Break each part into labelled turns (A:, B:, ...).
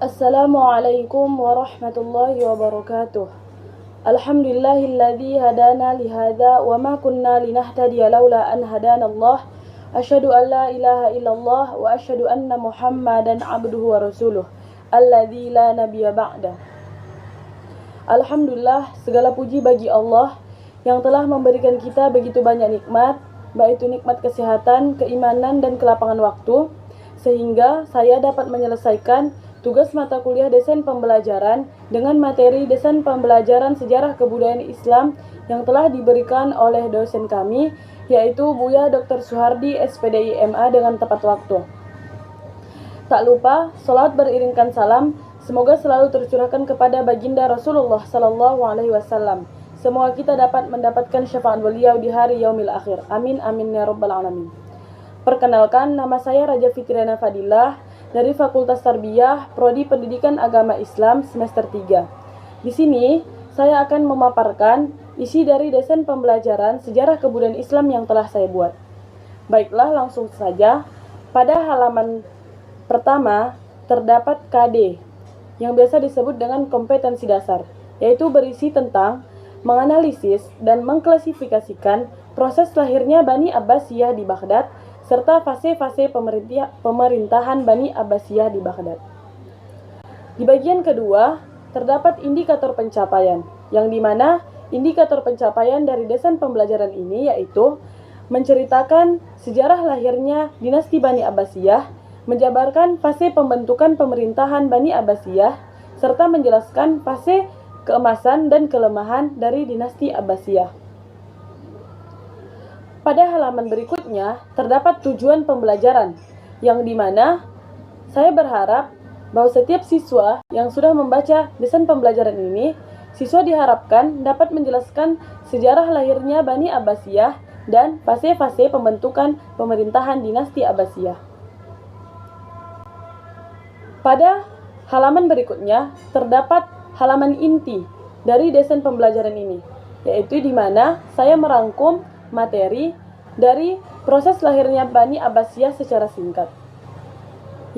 A: Assalamualaikum warahmatullahi wabarakatuh. Alhamdulillahilladzi hadana lihada wa ma kunna linahtadiya laula an hadanallah. Asyhadu an la ilaha illallah wa asyhadu anna Muhammadan abduhu wa rasuluh alladzi la nabiyya ba'da. Alhamdulillah, segala puji bagi Allah yang telah memberikan kita begitu banyak nikmat, baik itu nikmat kesehatan, keimanan, dan kelapangan waktu, sehingga saya dapat menyelesaikan tugas mata kuliah desain pembelajaran dengan materi desain pembelajaran sejarah kebudayaan Islam yang telah diberikan oleh dosen kami, yaitu Buya Dr. Suhardi, SPDI MA, dengan tepat waktu. Tak lupa, salat beriringkan salam, semoga selalu tercurahkan kepada baginda Rasulullah SAW. Semoga kita dapat mendapatkan syafaat beliau di hari yaumil akhir. Amin, amin, ya rabbal alamin. Perkenalkan, nama saya Raja Fitriana Fadilah dari Fakultas Tarbiyah, Prodi Pendidikan Agama Islam semester 3. Di sini, saya akan memaparkan isi dari desain pembelajaran sejarah kebudayaan Islam yang telah saya buat. Baiklah, langsung saja. Pada halaman pertama, terdapat KD, yang biasa disebut dengan kompetensi dasar, yaitu berisi tentang menganalisis dan mengklasifikasikan proses lahirnya Bani Abbasiyah di Baghdad, serta fase-fase pemerintahan Bani Abbasiyah di Baghdad. Di bagian kedua, terdapat indikator pencapaian, yang dimana indikator pencapaian dari desain pembelajaran ini yaitu menceritakan sejarah lahirnya dinasti Bani Abbasiyah, menjabarkan fase pembentukan pemerintahan Bani Abbasiyah, serta menjelaskan fase keemasan dan kelemahan dari dinasti Abbasiyah. Pada halaman berikutnya, terdapat tujuan pembelajaran, yang dimana saya berharap bahwa setiap siswa yang sudah membaca desain pembelajaran ini, siswa diharapkan dapat menjelaskan sejarah lahirnya Bani Abbasiyah dan fase-fase pembentukan pemerintahan dinasti Abbasiyah. Pada halaman berikutnya, terdapat halaman inti dari desain pembelajaran ini, yaitu di mana saya merangkum materi dari proses lahirnya Bani Abbasiyah secara singkat,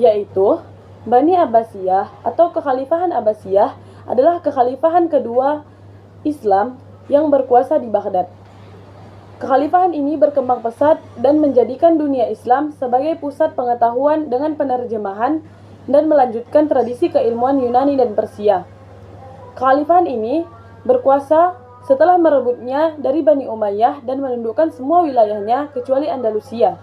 A: yaitu Bani Abbasiyah atau Kekhalifahan Abbasiyah adalah kekhalifahan kedua Islam yang berkuasa di Baghdad. Kekhalifahan ini berkembang pesat dan menjadikan dunia Islam sebagai pusat pengetahuan dengan penerjemahan dan melanjutkan tradisi keilmuan Yunani dan Persia. Kekhalifahan ini berkuasa setelah merebutnya dari Bani Umayyah dan menundukkan semua wilayahnya kecuali Andalusia.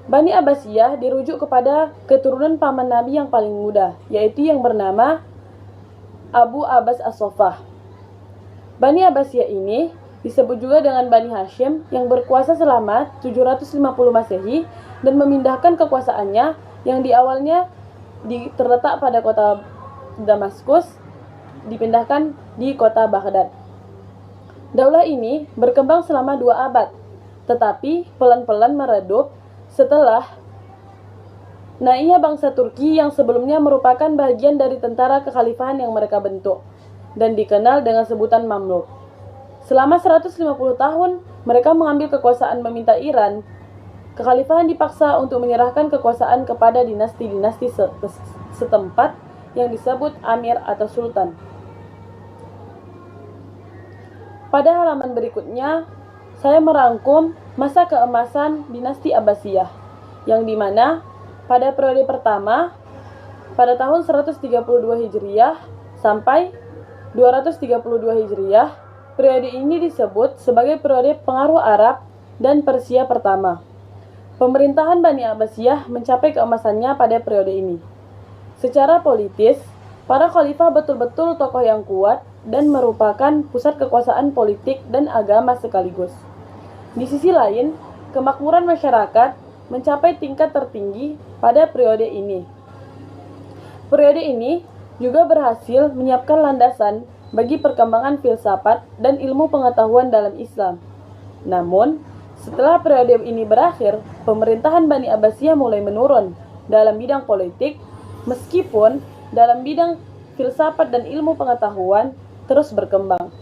A: Bani Abbasiyah dirujuk kepada keturunan paman Nabi yang paling muda, yaitu yang bernama Abu Abbas As-Soffah. Bani Abbasiyah ini disebut juga dengan Bani Hashim yang berkuasa selama 750 Masehi dan memindahkan kekuasaannya yang di awalnya terletak pada kota Damaskus dipindahkan di kota Baghdad. Daulah ini berkembang selama 2 abad, tetapi pelan-pelan meredup setelah naiknya bangsa Turki yang sebelumnya merupakan bagian dari tentara kekhalifahan yang mereka bentuk dan dikenal dengan sebutan Mamluk. Selama 150 tahun, mereka mengambil kekuasaan meminta Iran. Kekhalifahan dipaksa untuk menyerahkan kekuasaan kepada dinasti-dinasti setempat yang disebut Amir atau Sultan. Pada halaman berikutnya, saya merangkum masa keemasan dinasti Abbasiyah, yang dimana pada periode pertama, pada tahun 132 Hijriah sampai 232 Hijriah, periode ini disebut sebagai periode pengaruh Arab dan Persia pertama. Pemerintahan Bani Abbasiyah mencapai keemasannya pada periode ini. Secara politis, para khalifah betul-betul tokoh yang kuat dan merupakan pusat kekuasaan politik dan agama sekaligus. Di sisi lain, kemakmuran masyarakat mencapai tingkat tertinggi pada periode ini. Periode ini juga berhasil menyiapkan landasan bagi perkembangan filsafat dan ilmu pengetahuan dalam Islam. Namun, setelah periode ini berakhir, pemerintahan Bani Abbasiyah mulai menurun dalam bidang politik, meskipun dalam bidang filsafat dan ilmu pengetahuan terus berkembang.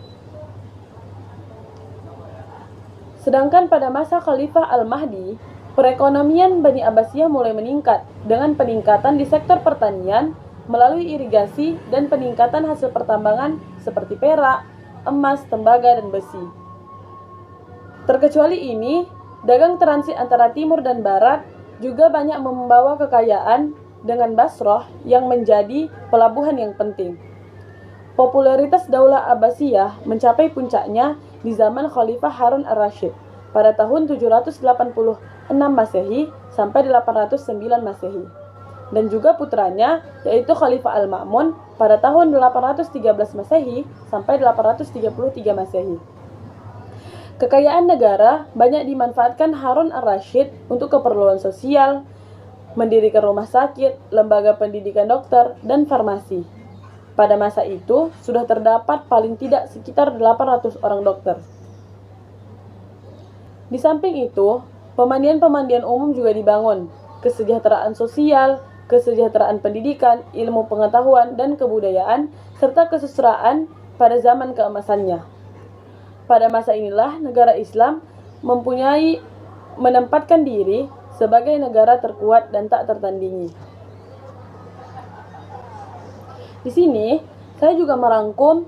A: Sedangkan pada masa Khalifah Al-Mahdi, perekonomian Bani Abbasiyah mulai meningkat dengan peningkatan di sektor pertanian, melalui irigasi dan peningkatan hasil pertambangan seperti perak, emas, tembaga, dan besi. Terkecuali ini, dagang transit antara timur dan barat juga banyak membawa kekayaan dengan Basrah yang menjadi pelabuhan yang penting. Popularitas Daulah Abbasiyah mencapai puncaknya di zaman Khalifah Harun ar-Rasyid pada tahun 786 Masehi sampai 809 Masehi. Dan juga putranya yaitu Khalifah Al-Ma'mun pada tahun 813 Masehi sampai 833 Masehi. Kekayaan negara banyak dimanfaatkan Harun ar-Rasyid untuk keperluan sosial, mendirikan rumah sakit, lembaga pendidikan dokter, dan farmasi. Pada masa itu, sudah terdapat paling tidak sekitar 800 orang dokter. Di samping itu, pemandian-pemandian umum juga dibangun, kesejahteraan sosial, kesejahteraan pendidikan, ilmu pengetahuan, dan kebudayaan, serta kesusastraan pada zaman keemasannya. Pada masa inilah negara Islam menempatkan diri sebagai negara terkuat dan tak tertandingi. Di sini, saya juga merangkum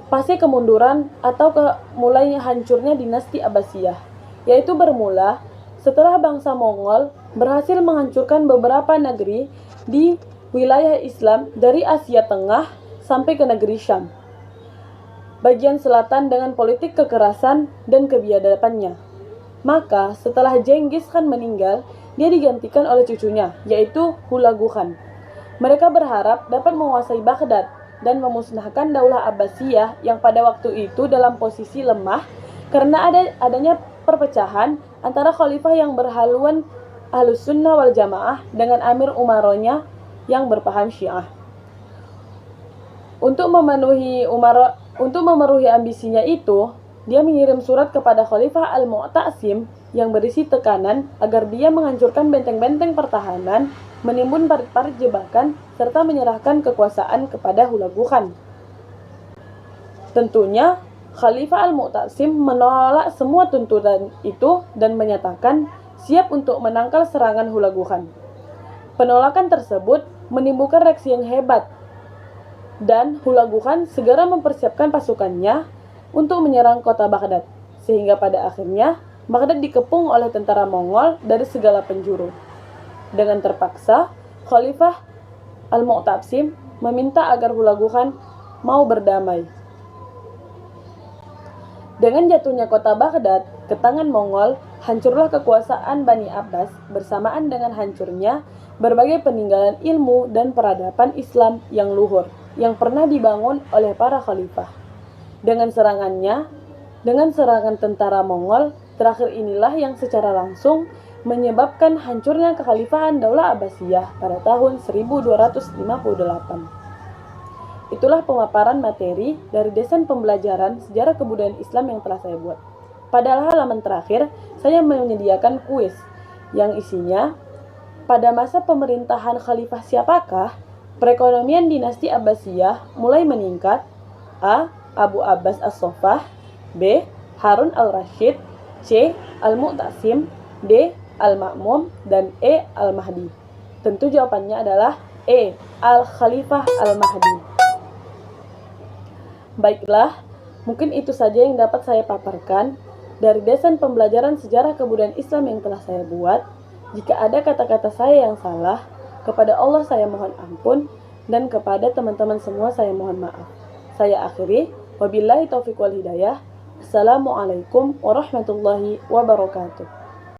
A: fase kemunduran atau mulainya hancurnya dinasti Abbasiyah, yaitu bermula setelah bangsa Mongol berhasil menghancurkan beberapa negeri di wilayah Islam dari Asia Tengah sampai ke negeri Syam, bagian selatan dengan politik kekerasan dan kebiadabannya. Maka setelah Genghis Khan meninggal, dia digantikan oleh cucunya, yaitu Hulagu Khan. Mereka berharap dapat menguasai Baghdad dan memusnahkan Daulah Abbasiyah yang pada waktu itu dalam posisi lemah karena adanya perpecahan antara khalifah yang berhaluan Ahlus Sunnah wal Jamaah dengan Amir Umaronya yang berpaham Syiah. Untuk memenuhi ambisinya itu, dia mengirim surat kepada Khalifah Al-Mu'tasim yang berisi tekanan agar dia menghancurkan benteng-benteng pertahanan, menimbun parit-parit jebakan, serta menyerahkan kekuasaan kepada Hulagu Khan. Tentunya, Khalifah Al-Mu'tasim menolak semua tuntutan itu dan menyatakan siap untuk menangkal serangan Hulagu Khan. Penolakan tersebut menimbulkan reaksi yang hebat, dan Hulagu Khan segera mempersiapkan pasukannya untuk menyerang kota Baghdad, sehingga pada akhirnya Baghdad dikepung oleh tentara Mongol dari segala penjuru. Dengan terpaksa, Khalifah Al-Mu'tasim meminta agar Hulagu Khan mau berdamai. Dengan jatuhnya kota Baghdad ke tangan Mongol, hancurlah kekuasaan Bani Abbas bersamaan dengan hancurnya berbagai peninggalan ilmu dan peradaban Islam yang luhur yang pernah dibangun oleh para khalifah. Dengan serangan tentara Mongol, terakhir inilah yang secara langsung menyebabkan hancurnya kekhalifahan Daulah Abbasiyah pada tahun 1258. Itulah pemaparan materi dari desain pembelajaran sejarah kebudayaan Islam yang telah saya buat. Pada halaman terakhir, saya menyediakan kuis yang isinya, pada masa pemerintahan khalifah siapakah perekonomian dinasti Abbasiyah mulai meningkat? A. Abu Abbas As-Soffah, B. Harun al-Rasyid, C. Al-Mu'tasim, D. Al-Ma'mun, dan E. Al-Mahdi. Tentu jawabannya adalah E. Al-Khalifah Al-Mahdi. Baiklah, mungkin itu saja yang dapat saya paparkan dari desain pembelajaran sejarah kebudayaan Islam yang telah saya buat. Jika ada kata-kata saya yang salah, kepada Allah saya mohon ampun, dan kepada teman-teman semua saya mohon maaf. Saya akhiri, wabillahi taufiq wal hidayah. Assalamualaikum warahmatullahi wabarakatuh.